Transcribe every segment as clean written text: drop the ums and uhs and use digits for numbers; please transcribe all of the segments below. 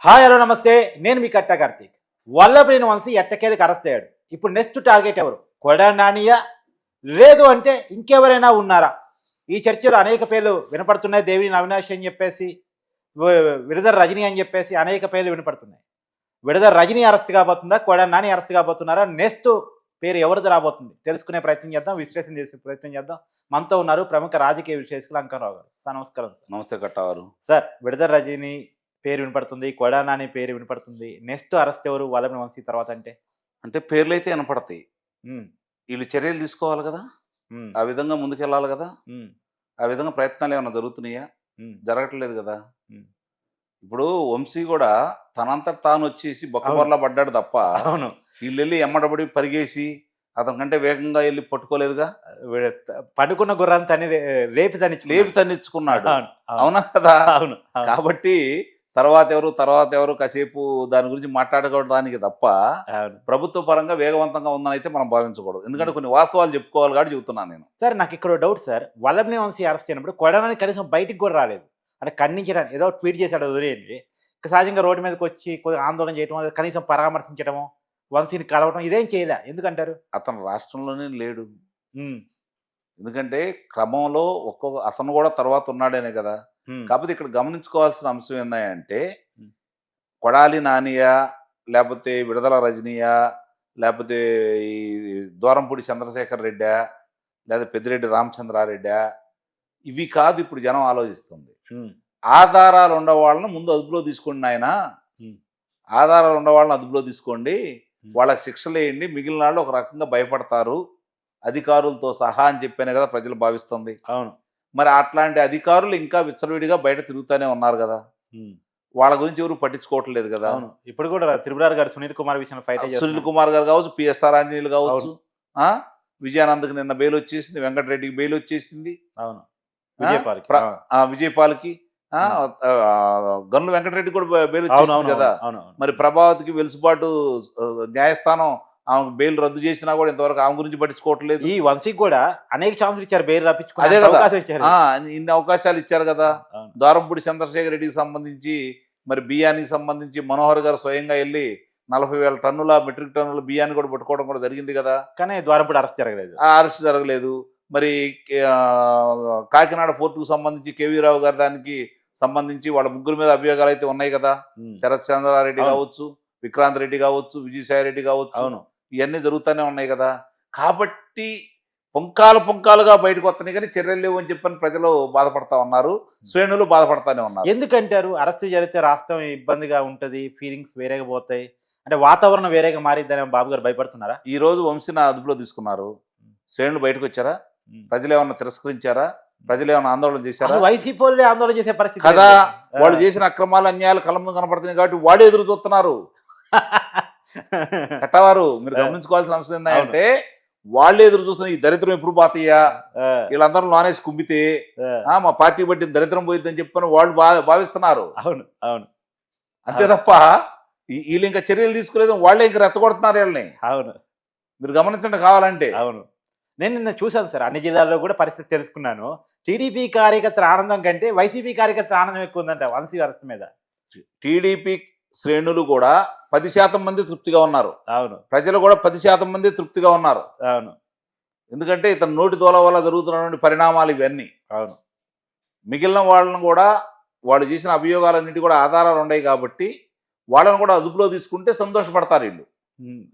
Hi hello నమస్తే. నేను మీ కట్టా కార్తీక్. వల్లభనేని వంశీ ఎట్టకేలకు అరెస్ట్ అయ్యాడు. ఇప్పుడు నెక్స్ట్ టార్గెట్ ఎవరు? కొడాలి నానియా? లేదు అంటే ఇంకెవరైనా ఉన్నారా? ఈ చర్చలో అనేక పేర్లు వినపడుతున్నాయి. దేవినేని అవినాష్ అని చెప్పేసి, విడుదల రజనీ అని చెప్పేసి అనేక పేర్లు వినపడుతున్నాయి. విడుదల రజనీ అరెస్ట్ కాబోతుందా? కొడాలి నాని అరెస్ట్ కాబోతున్నారా? నెక్స్ట్ పేరు ఎవరిది రాబోతుంది తెలుసుకునే ప్రయత్నం చేద్దాం, విశ్లేషణ చేసే ప్రయత్నం చేద్దాం. మనతో ఉన్నారు ప్రముఖ రాజకీయ విశ్లేషకులు అంకరావు గారు. సార్ నమస్కారం. సార్ నమస్తే కట్టవారు. సార్, విడుదల రజనీ పేరు వినపడుతుంది, కొడాలి నాని పేరు వినపడుతుంది. నెక్స్ట్ అరెస్ట్ ఎవరు వల్లభనేని వంశీ తర్వాత అంటే? అంటే పేర్లైతే వినపడతాయి. హ్మ్. వీళ్ళు చర్యలు తీసుకోవాలి కదా! హ్మ్. ఆ విధంగా ముందుకెళ్ళాలి కదా! హ్మ్. ఆ విధంగా ప్రయత్నాలు ఏమైనా జరుగుతున్నాయా? హ్మ్. జరగట్లేదు కదా! హ్మ్. ఇప్పుడు వంశీ కూడా తనంతట తాను వచ్చేసి అవును. బొక్కబొర్లా పడ్డాడు తప్ప, అవును. వీళ్ళెళ్ళి ఎమ్మడబడి పరిగేసి అతని కంటే వేగంగా వెళ్ళి పట్టుకోలేదుగా. వీడు పడుకున్న గుర్రాన్ని తన్ని రేపి లేపి తన్నిచ్చుకున్నాడు. అవును. అవును. అవునా కదా! అవును. అవును. కాబట్టి తర్వాత ఎవరు కాసేపు దాని గురించి మాట్లాడుకోవడానికి తప్ప అవును. ప్రభుత్వ పరంగా వేగవంతంగా ఉందని అయితే మనం భావించకూడదు. ఎందుకంటే కొన్ని వాస్తవాలు చెప్పుకోవాలి కాబట్టి చెబుతున్నాను నేను. సార్, నాకు ఇక్కడ doubt sir. Vallabhaneni Vamsi arrest అయినప్పుడు కొడాలి నాని కనీసం బయటికి కూడా రాలేదు. అంటే ఖండించడానికి ఏదో ట్వీట్ చేశాడు, అది వదిలేయండి. సహజంగా రోడ్డు మీదకి వచ్చి కొద్దిగా ఆందోళన చేయడం, కనీసం పరామర్శించడము, వంశీని కలవడం ఇదేం చేయలే. ఎందుకంటారు? అతను రాష్ట్రంలోనే లేడు. హ్మ్. ఎందుకంటే క్రమంలో అతను కూడా తర్వాత ఉన్నాడనే కదా! హ్మ్. కాకపోతే ఇక్కడ గమనించుకోవాల్సిన అంశం ఏందంటే, హ్మ్. కొడాలి నానియా, లేపోతే విడుదల రజనీయా, లేపోతే ఈ దూరంపూడి చంద్రశేఖర్ రెడ్డా, లేదా పెద్దిరెడ్డి రామచంద్రారెడ్డా, ఇవి కాదు ఇప్పుడు జనం ఆలోచిస్తుంది. హ్మ్. ఆధారాలు ఉండవాళ్ళని ముందు అదుపులో తీసుకోండి నాయనా. హ్మ్. ఆధారాలు ఉండవాళ్ళని అదుపులో తీసుకోండి. హ్మ్. వాళ్ళకి శిక్షలేయండి. మిగిలిన వాళ్ళు ఒక రకంగా భయపడతారు. అధికారులతో సహా అని చెప్పానే కదా ప్రజలు భావిస్తుంది. అవును. మరి అట్లాంటి అధికారులు ఇంకా విచ్చలవిడిగా బయట తిరుగుతూనే ఉన్నారు కదా! హ్మ్. వాళ్ళ గురించి ఎవరు పట్టించుకోవట్లేదు కదా! అవును. ఇప్పుడు కూడా త్రిపురారి గారు సునీల్ కుమార్ విషయంలో ఫైటే సునీల్ చేస్తున్నారు. కుమార్ గారు కావచ్చు, పిఎస్ఆర్ ఆంజనేయులు కావచ్చు, అవును. ఆ! విజయానంద్‌కి నిన్న బెయిల్ వచ్చేసింది. వెంకటరెడ్డికి బెయిల్ వచ్చేసింది. అవును. ఆ! విజయపాల్‌కి. ప్ర ఆ! విజయపాల్‌కి, ఆ! హ్మ్. గన్ను వెంకటరెడ్డికి కూడా బెయిల్ వచ్చేసింది అవునవునవును. కదా! అవునవును. మరి ప్రభావతికి వెలుసుబాటు న్యాయస్థానం ఆమెకు బెయిల్ రద్దు చేసినా కూడా ఇంతవరకు ఆమె గురించి పట్టించుకోవట్లేదు. ఈ వంశీకి కూడా అనేక ఛాన్సులు ఇచ్చారు బెయిల్ రప్పించుకునే అదే అంత కదా! అవకాశం ఇచ్చారు. ఆ! ఇన్ని అవకాశాలు ఇచ్చారు కదా! అవును. ద్వారంపూడి చంద్రశేఖర్ రెడ్డికి సంబంధించి, మరి బియ్యానికి సంబంధించి మనోహర్ గారు స్వయంగా ఎళ్లి 40,000 టన్నుల మెట్రిక్ టన్నుల బియ్యాన్ని కూడా పట్టుకోవడం కూడా జరిగింది కదా! కానీ ద్వారంపూడి అరెస్ట్ జరగలేదు. ఆ అరెస్ట్ జరగలేదు. మరి కాకినాడ పోర్టుకు సంబంధించి కేవీ రావు గారి దానికి సంబంధించి వాళ్ళ ముగ్గురు మీద అభియోగాలైతే ఉన్నాయి కదా! హ్మ్. శరత్ చంద్రారెడ్డి అవును. కావచ్చు, విక్రాంత్ రెడ్డి కావచ్చు, విజయసాయి రెడ్డి కావచ్చు, అవును. ఇయన్నీ జరుగుతూనే ఉన్నాయి కదా! కాబట్టి పుంకాలుగా బయటకొత్తన్నాయి గానీ చర్యలు లేవు అని చెప్పని ప్రజలు బాధపడతా ఉన్నారు. శ్రేణులు బాధపడతానే ఉన్నారు. ఎందుకంటారు? అరెస్ట్ జరిగితే రాష్ట్రం ఇబ్బందిగా ఉంటది. ఫీలింగ్స్ వేరేగా పోతాయి. అంటే వాతావరణం వేరేగా మారిద్దని బాబు గారు భయపడుతున్నారా? ఈరోజు వంశీని అదుపులో తీసుకున్నారు. శ్రేణులు బయటకొచ్చారా? హ్మ్. ప్రజలేమన్నా తిరస్కరించారా? ప్రజలేమన్నా ఆందోళన చేశారా? అసలు వైసీపీవోళ్ళే ఆందోళన చేసే పరిస్థితి కదా! లేదు. ఆ! వాళ్ళు చేసిన అక్రమాలు, అన్యాయాలు కళ్ళ ముందు కనపడుతున్నాయి కాబట్టి వాడే ఎదురు చూస్తున్నారు. కట్టవారు మీరు ఆ! గమనించుకోవాల్సిన అవసరం అవును. ఏందంటే, వాళ్ళే ఎదురు చూస్తున్నారు. ఈ దరిద్రం ఎప్పుడు పోతయ్యా? ఆ! వీళ్ళందరూ లోనేసి కుమ్మితే, ఆ! మా పార్టీ బట్టి దరిద్రం పోయిద్దని చెప్పని వాళ్ళు భావిస్తున్నారు. అవును. అవును. అంతే అవును. తప్ప ఈళ్ళు ఇంకా చర్యలు తీసుకోలేదు. వాళ్ళే ఇంక రెచ్చగొడుతున్నారు ఈళ్ళని. అవును. మీరు గమనించండి కావాలంటే. అవును. నేను నిన్న చూసాను సార్. అన్ని జిల్లాల్లో కూడా పరిస్థితి తెలుసుకున్నాను. టీడీపీ కార్యకర్తల ఆనందం కంటే వైసీపీ కార్యకర్తల ఆనందం ఎక్కువ ఉందంట వంశీ అరెస్ట్ మీద. టీడీపీ శ్రేణులు కూడా 10% మంది తృప్తిగా ఉన్నారు. అవును. ప్రజలు కూడా 10% మంది తృప్తిగా ఉన్నారు. అవును. ఎందుకంటే ఇతను నోటి దూల వల్ల జరుగుతున్నటువంటి పరిణామాలు ఇవన్నీ. అవును. మిగిలిన వాళ్ళని కూడా వాళ్ళు చేసిన అభియోగాలన్నిటి కూడా ఆధారాలు ఉన్నాయి కాబట్టి వాళ్ళని కూడా అదుపులో తీసుకుంటే సంతోషపడతారు వీళ్ళు.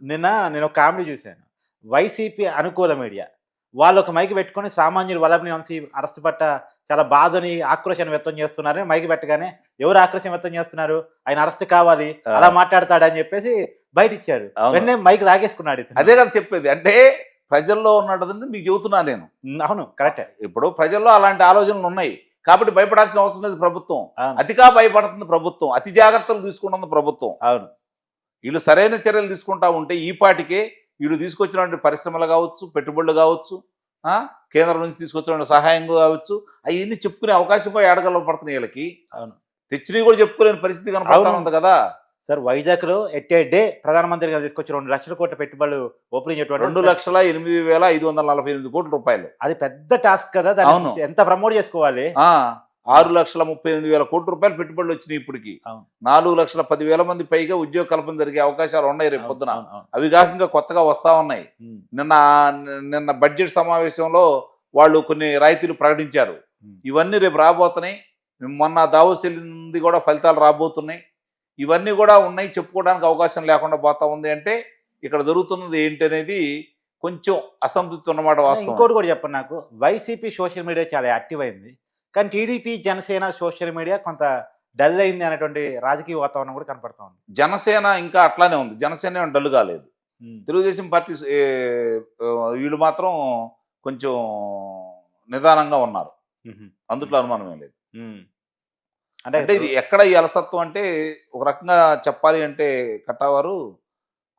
నేను ఒక కామెడీ చూసాను. వైసీపీ అనుకూల మీడియా. వాళ్ళు ఒక మైక్ పెట్టుకొని సామాన్యులు వల్లభనేని వంశీ అరెస్ట్ పట్ల చాలా బాధని, ఆక్రోశాన్ని వ్యక్తం చేస్తున్నారని మైక్ పెట్టగానే ఎవరు ఆక్రోశం వ్యక్తం చేస్తున్నారు? ఆయన అరెస్ట్ కావాలి. ఆ, అలా మాట్లాడతాడని చెప్పేసి బయటిచ్చారు. అవును. వెంటనే మైక్ లాగేసుకున్నాడు ఇతను. అదే కదా చెప్పేది. అంటే ప్రజల్లో ఉన్నది మీకు చెబుతున్నా నేను. అవును. కరెక్టే. ఇప్పుడు ప్రజల్లో అలాంటి ఆలోచనలు ఉన్నాయి కాబట్టి భయపడాల్సిన అవసరం లేదు ప్రభుత్వం. అవును. అతిగా భయపడుతుంది ప్రభుత్వం. అతి జాగ్రత్తలు తీసుకుంటుంది ప్రభుత్వం. అవును. వీళ్ళు సరైన చర్యలు తీసుకుంటా ఉంటే ఈ పాటికే వీళ్ళు తీసుకొచ్చినటువంటి పరిశ్రమలు కావచ్చు, పెట్టుబడులు కావచ్చు, ఆ, కేంద్రం నుంచి తీసుకొచ్చినటువంటి సహాయం కావచ్చు, అవన్నీ చెప్పుకునే అవకాశం కూడా ఏడగల పడుతున్నాయి వీళ్ళకి. అవును. తెచ్చినవి కూడా చెప్పుకోలేని పరిస్థితి కనపడతా అవును. ఉంది కదా! సార్, వైజాగ్‌లో ఎట్ ఏ డే ప్రధానమంత్రి గారు తీసుకొచ్చి 2,00,000 కోట్ల పెట్టుబడులు ఓపెనింగ్ చేయటువంటి 2,08,848 కోట్ల రూపాయలు. అది పెద్ద టాస్క్ కదా! అవును. దాన్ని ఎంత ప్రమోట్ చేసుకోవాలి. ఆ, 6,38,000 కోట్ల రూపాయలు పెట్టుబడులు వచ్చినాయి ఇప్పటికి. అవును. 4,10,000 మంది పైగా ఉద్యోగ కల్పన జరిగే అవకాశాలు ఉన్నాయి రేపు అవును, పొద్దున. అవును, అవును. అవి కాక ఇంకా కొత్తగా వస్తా ఉన్నాయి. ఉమ్, నిన్న నిన్న బడ్జెట్ సమావేశంలో వాళ్ళు కొన్ని రాయితీలు ప్రకటించారు. ఉమ్. ఇవన్నీ రేపు రాబోతున్నాయి. మొన్న దావోస్ వెళ్ళింది కూడా ఫలితాలు రాబోతున్నాయి. ఇవన్నీ కూడా ఉన్నాయి, చెప్పుకోవడానికి అవకాశం లేకుండా పోతా ఉంది. అంటే ఇక్కడ జరుగుతున్నది ఏంటి అనేది కొంచెం అసంతృప్తి ఉన్నమాట వాస్తవం. ఇంకోటి కూడా చెప్పండి నాకు. వైసీపీ సోషల్ మీడియా చాలా యాక్టివ్ అయింది, కానీ టీడీపీ జనసేన సోషల్ మీడియా కొంత డల్ అయింది అనేటువంటి రాజకీయ వాతావరణం కూడా కనపడతా ఉంది. జనసేన ఇంకా అట్లానే ఉంది. జనసేన ఏం డల్ కాలేదు. ఉమ్, తెలుగుదేశం పార్టీ వీళ్ళు మాత్రం కొంచెం నిదానంగా ఉన్నారు. ఉహు, అందుట్లో అనుమానమే లేదు. ఉమ్. అంటే ఇది ఎక్కడ ఈ అలసత్వం అంటే, ఒక రకంగా చెప్పాలి అంటే కట్టావారు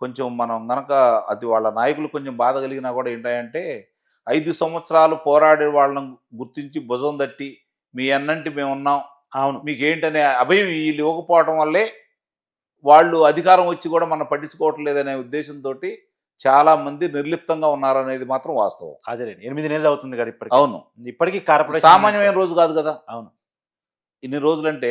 కొంచెం మనం గనక అది వాళ్ళ నాయకులు కొంచెం బాధ కలిగినా కూడా ఏంటంటే, 5 సంవత్సరాలు పోరాడే వాళ్ళని గుర్తించి భుజం తట్టి మీ అన్నంటి మేము ఉన్నాం, అవును. మీకేంటనే అభయం వీళ్ళు ఇవ్వకపోవటం వల్లే వాళ్ళు అధికారం వచ్చి కూడా మనం పట్టించుకోవట్లేదనే ఉద్దేశంతో చాలా మంది నిర్లిప్తంగా ఉన్నారనేది మాత్రం వాస్తవం. అదేలేండి, 8 నెలలు అవుతుంది కదా ఇప్పటికి. అవును. ఇప్పటికీ కార్పొరేషన్ సామాన్యమైన రోజు కాదు కదా. అవును. ఇన్ని రోజులంటే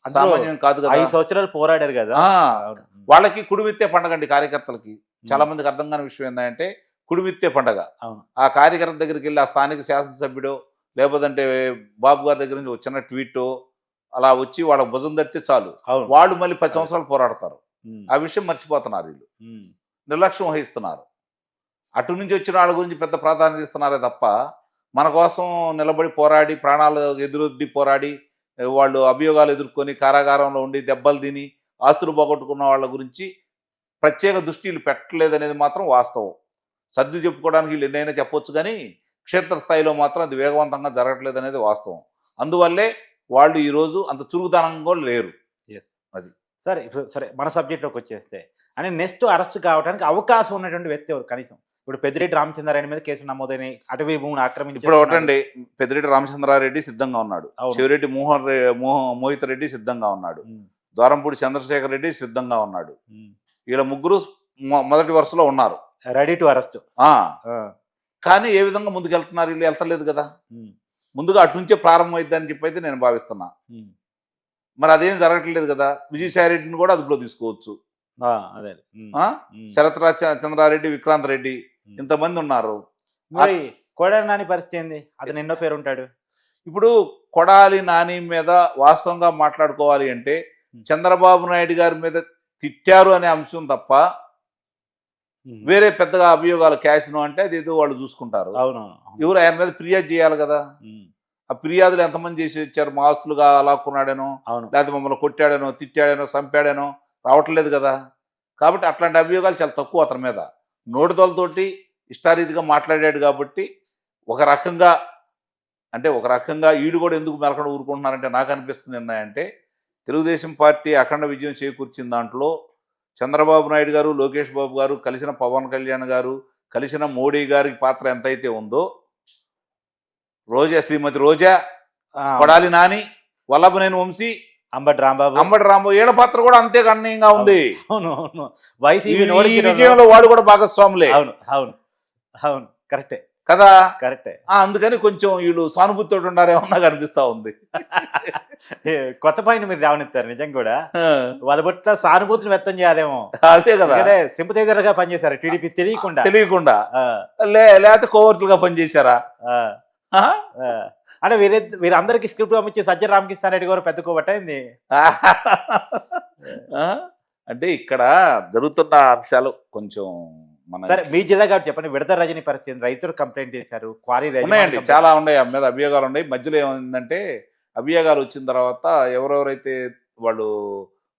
అందులో సామాన్యం కాదు కదా. 5 సంవత్సరాలు పోరాడారు కదా. ఆ, అవును. వాళ్ళకి కుడివిత్తే పండగ అండి కార్యకర్తలకి. చాలా మందికి అర్థం కాని విషయం ఏంటంటే కుడివిత్తే పండగ. అవును. ఆ కార్యకర్త దగ్గరికి వెళ్ళి ఆ స్థానిక శాసనసభ్యుడు లేకపోతే బాబు గారి దగ్గర నుంచి వచ్చిన ట్వీట్ అలా వచ్చి వాళ్ళ భుజం తడితే చాలు, అవును. వాళ్ళు మళ్ళీ 10 సంవత్సరాలు పోరాడతారు. ఉమ్, ఆ విషయం మర్చిపోతున్నారు వీళ్ళు, ఉమ్, నిర్లక్ష్యం వహిస్తున్నారు. అటు నుంచి వచ్చిన వాళ్ళ గురించి పెద్ద ప్రాధాన్యత ఇస్తున్నారే తప్ప మన కోసం నిలబడి పోరాడి ప్రాణాలు ఎదురొడ్డి పోరాడి వాళ్ళు అభియోగాలు ఎదుర్కొని కారాగారంలో ఉండి దెబ్బలు తిని ఆస్తులు పోగొట్టుకున్న వాళ్ళ గురించి ప్రత్యేక దృష్టిలు పెట్టలేదనేది మాత్రం వాస్తవం. సర్ది చెప్పుకోవడానికి వీళ్ళు ఎన్నైనా చెప్పొచ్చు, కానీ క్షేత్రస్థాయిలో మాత్రం అది వేగవంతంగా జరగట్లేదు అనేది వాస్తవం. అందువల్లే వాళ్ళు ఈరోజు అంత చురుకుదనంగా కూడా లేరు. ఎస్. అది. సరే, ఇప్పుడు సరే మన సబ్జెక్ట్లోకి వచ్చేస్తే, అని నెక్స్ట్ అరెస్ట్ కావడానికి అవకాశం ఉన్నటువంటి వ్యక్తి ఎవరు కనీసం? ఇప్పుడు పెద్దిరెడ్డి రామచంద్రారెడ్డి మీద కేసులు నమోదైనాయి, అటవీ భూమిని ఆక్రమించి. ఇప్పుడు ఒకటండి, పెద్దిరెడ్డి రామచంద్రారెడ్డి సిద్ధంగా ఉన్నాడు, అవును. చెవిరెడ్డి మోహిత్ రెడ్డి సిద్ధంగా ఉన్నాడు, ద్వారంపూడి చంద్రశేఖర్ రెడ్డి సిద్ధంగా ఉన్నాడు. వీళ్ళ ముగ్గురు మొదటి వరుసలో ఉన్నారు, రెడీ టు అరెస్ట్. కానీ ఏ విధంగా ముందుకు వెళ్తున్నారు వీళ్ళు? వెళ్తలేదు కదా. ముందుగా అటు నుంచే ప్రారంభమైద్దని చెప్పి అయితే నేను భావిస్తున్నా. మరి అదేం జరగట్లేదు కదా. విజయసాయి రెడ్డిని కూడా అదుపులో తీసుకోవచ్చు. అదే శరత్రాజ్ చంద్రారెడ్డి, విక్రాంత్ రెడ్డి, ఇంతమంది ఉన్నారు. మరి కొడాలి నాని పరిస్థితి ఏంది? అతను ఎన్నో పేరు ఉంటాడు. ఇప్పుడు కొడాలి నాని మీద వాస్తవంగా మాట్లాడుకోవాలి అంటే చంద్రబాబు నాయుడు గారి మీద తిట్టారు అనే అంశం తప్ప వేరే పెద్దగా అభియోగాలు క్యాష్ను అంటే అది ఏదో వాళ్ళు చూసుకుంటారు. అవునవును. ఎవరు ఆయన మీద ఫిర్యాదు చేయాలి కదా. ఆ ఫిర్యాదులు ఎంతమంది చేసి వచ్చారు? మా ఆస్తులుగా లాక్కున్నాడేనో, లేకపోతే మమ్మల్ని కొట్టాడేనో, తిట్టాడేనో, చంపాడేనో రావట్లేదు కదా. కాబట్టి అట్లాంటి అభియోగాలు చాలా తక్కువ అతని మీద. నోటితోలతోటి ఇష్టారీతిగా మాట్లాడాడు కాబట్టి ఒక రకంగా వీళ్ళు కూడా ఎందుకు మెలకుండా ఊరుకుంటున్నారంటే నాకు అనిపిస్తుంది ఏంటంటే, తెలుగుదేశం పార్టీ అఖండ విజయం చేకూర్చిన దాంట్లో చంద్రబాబు నాయుడు గారు, లోకేష్ బాబు గారు కలిసిన పవన్ కళ్యాణ్ గారు కలిసిన మోడీ గారి పాత్ర ఎంతైతే ఉందో, శ్రీమతి రోజా, కొడాలి నాని, వల్లభనేని వంశీ, అంబటి రాంబాబు వీళ్ళ పాత్ర కూడా అంతే గణనీయంగా ఉంది. వైసీపీ విజయంలో వాడు కూడా భాగస్వాములే. అవును, అవును, అవును, కరెక్టే కదా. కరెక్టే. అందుకని కొంచెం వీళ్ళు సానుభూతితో ఉన్నారేమో నాకు అనిపిస్తా ఉంది. కొత్త పాయింట్ మీరు రావనిస్తారు. నిజం కూడా వాళ్ళ పట్ల సానుభూతిని వ్యక్తం చేయాలేమో. అదే కదా, సింపథైజర్ గా పనిచేశారు టీడీపీ తెలియకుండా లేకపోతే కోవర్టులుగా పనిచేశారా? అంటే వీరందరికి స్క్రిప్ట్ పంపించి సజ్జల రామకృష్ణారెడ్డి గారు పెద్ద కోబట్టయింది. అంటే ఇక్కడ జరుగుతున్న అంశాలు కొంచెం సరే మీ జిల్లా కాబట్టి చెప్పండి. విడత రజని పరిస్థితి, రైతులు కంప్లైంట్ చేశారు, క్వారీ ఉన్నాయండి, చాలా ఉన్నాయి. ఆ మీద అభియోగాలు ఉన్నాయి. మధ్యలో ఏమైందంటే అభియోగాలు వచ్చిన తర్వాత ఎవరెవరైతే వాళ్ళు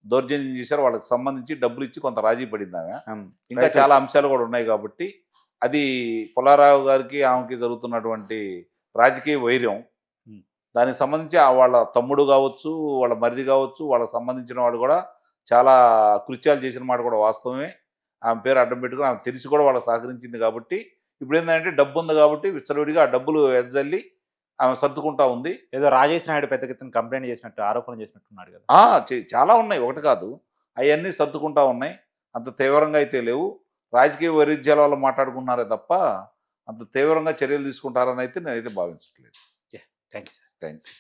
దౌర్జన్యం చేశారో వాళ్ళకి సంబంధించి డబ్బులు ఇచ్చి కొంత రాజీ పడింది ఆమె. ఇంకా చాలా అంశాలు కూడా ఉన్నాయి కాబట్టి అది పుల్లారావు గారికి ఆమెకి జరుగుతున్నటువంటి రాజకీయ వైర్యం. దానికి సంబంధించి వాళ్ళ తమ్ముడు కావచ్చు, వాళ్ళ మరిది కావచ్చు, వాళ్ళకి సంబంధించిన వాడు కూడా చాలా కృత్యాలు చేసిన మాట కూడా వాస్తవమే. ఆమె పేరు అడ్డం పెట్టుకుని ఆమె తెలిసి కూడా వాళ్ళకి సహకరించింది కాబట్టి ఇప్పుడు ఏంటంటే డబ్బు ఉంది కాబట్టి విచ్చలవిడిగా ఆ డబ్బులు ఎదజల్లి ఆమె సర్దుకుంటా ఉంది. ఏదో రాజేష్ నాయుడు పెద్ద ఎత్తున కంప్లైంట్ చేసినట్టు ఆరోపణలు చేసినట్టున్నాడు కదా. చాలా ఉన్నాయి, ఒకటి కాదు, అవన్నీ సర్దుకుంటా ఉన్నాయి. అంత తీవ్రంగా అయితే లేవు. రాజకీయ వైరుధ్యాల వల్ల మాట్లాడుకుంటున్నారే తప్ప అంత తీవ్రంగా చర్యలు తీసుకుంటారని అయితే నేనైతే భావించట్లేదు. Thank you sir. Thank you.